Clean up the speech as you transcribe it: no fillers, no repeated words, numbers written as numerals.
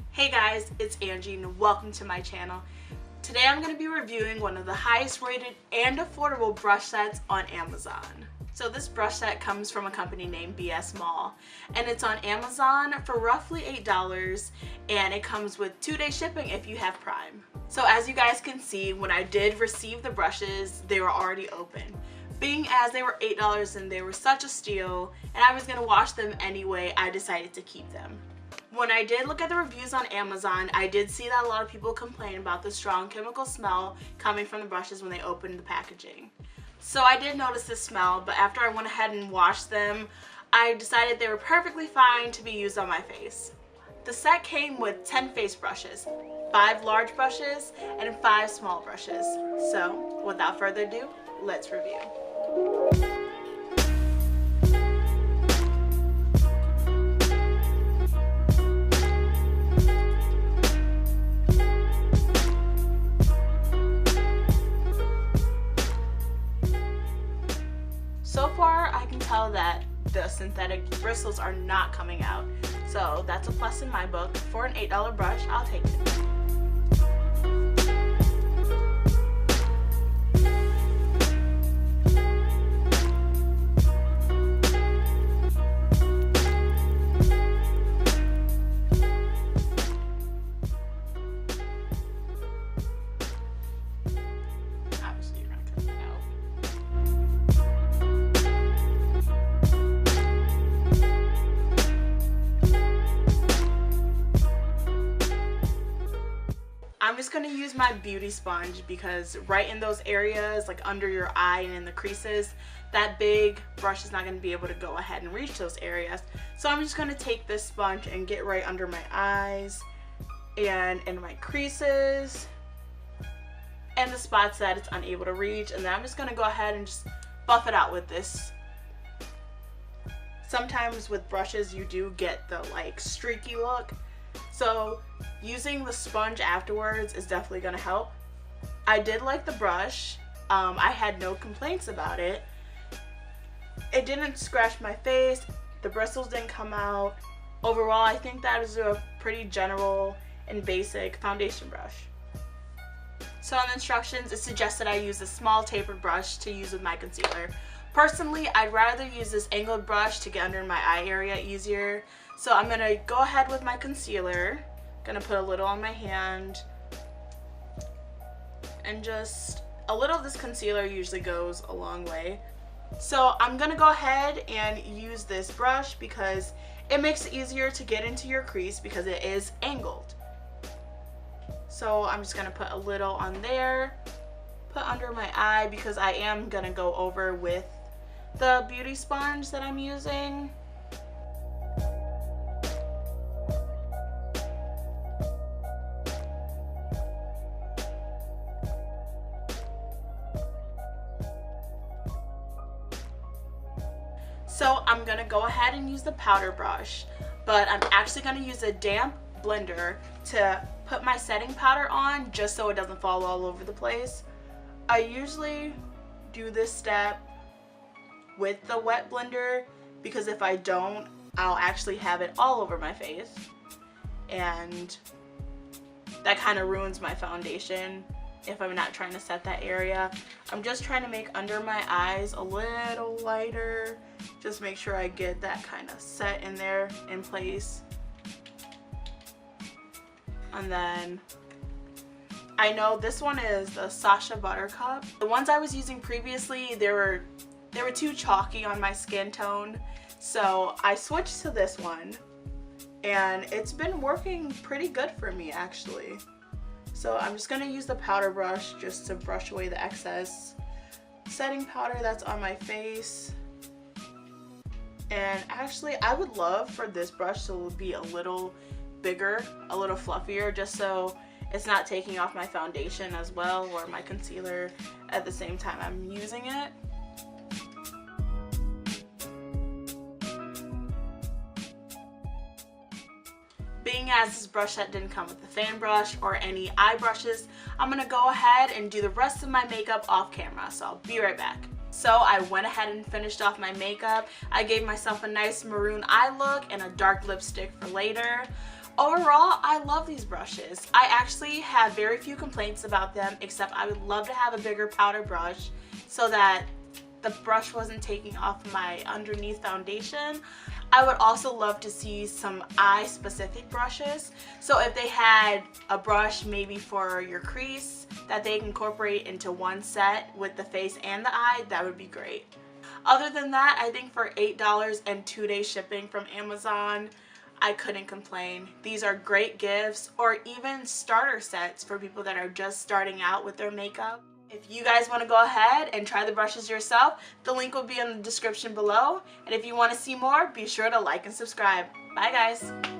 Hey guys, it's Angie and welcome to my channel. Today I'm going to be reviewing one of the highest rated and affordable brush sets on Amazon. So this brush set comes from a company named BS Mall and it's on Amazon for roughly $8 and it comes with 2-day shipping if you have Prime. So as you guys can see, when I did receive the brushes, they were already open. Being as they were $8 and they were such a steal and I was going to wash them anyway, I decided to keep them. When I did look at the reviews on Amazon, I did see that a lot of people complain about the strong chemical smell coming from the brushes when they opened the packaging. So I did notice this smell, but after I went ahead and washed them, I decided they were perfectly fine to be used on my face. The set came with 10 face brushes, 5 large brushes, and 5 small brushes. So without further ado, let's review. So far, I can tell that the synthetic bristles are not coming out. So that's a plus in my book. For an $8 brush, I'll take it. Obviously, you're not coming out. I'm just going to use my beauty sponge because right in those areas, like under your eye and in the creases, that big brush is not going to be able to go ahead and reach those areas. So I'm just going to take this sponge and get right under my eyes and in my creases and the spots that it's unable to reach, and then I'm just going to go ahead and just buff it out with this. Sometimes with brushes you do get the like streaky look. So using the sponge afterwards is definitely going to help. I did like the brush. I had no complaints about it. It didn't scratch my face. The bristles didn't come out. Overall, I think that is a pretty general and basic foundation brush. So in the instructions, it suggests that I use a small tapered brush to use with my concealer. Personally, I'd rather use this angled brush to get under my eye area easier. So I'm going to go ahead with my concealer. Going to put a little on my hand. And just a little of this concealer usually goes a long way. So I'm going to go ahead and use this brush because it makes it easier to get into your crease because it is angled. So I'm just going to put a little on there. Put under my eye because I am going to go over with the beauty sponge that I'm using. So I'm going to go ahead and use the powder brush, but I'm actually going to use a damp blender to put my setting powder on just so it doesn't fall all over the place. I usually do this step with the wet blender because if I don't, I'll actually have it all over my face and that kind of ruins my foundation if I'm not trying to set that area. I'm just trying to make under my eyes a little lighter. Just make sure I get that kind of set in there in place. And then I know this one is the Sacha Buttercup. The ones I was using previously, they were too chalky on my skin tone. So I switched to this one and it's been working pretty good for me actually. So I'm just going to use the powder brush just to brush away the excess setting powder that's on my face. And actually I would love for this brush to be a little bigger, a little fluffier, just so it's not taking off my foundation as well or my concealer at the same time I'm using it. Being as this brush set didn't come with a fan brush or any eye brushes, I'm going to go ahead and do the rest of my makeup off camera, so I'll be right back. So I went ahead and finished off my makeup. I gave myself a nice maroon eye look and a dark lipstick for later. overall, I love these brushes. I actually have very few complaints about them, except I would love to have a bigger powder brush so that the brush wasn't taking off my underneath foundation. I would also love to see some eye specific brushes. So if they had a brush maybe for your crease that they can incorporate into one set with the face and the eye, that would be great. Other than that, I think for $8 and 2-day shipping from Amazon, I couldn't complain. These are great gifts or even starter sets for people that are just starting out with their makeup. If you guys want to go ahead and try the brushes yourself, the link will be in the description below. And if you want to see more, be sure to like and subscribe. Bye guys!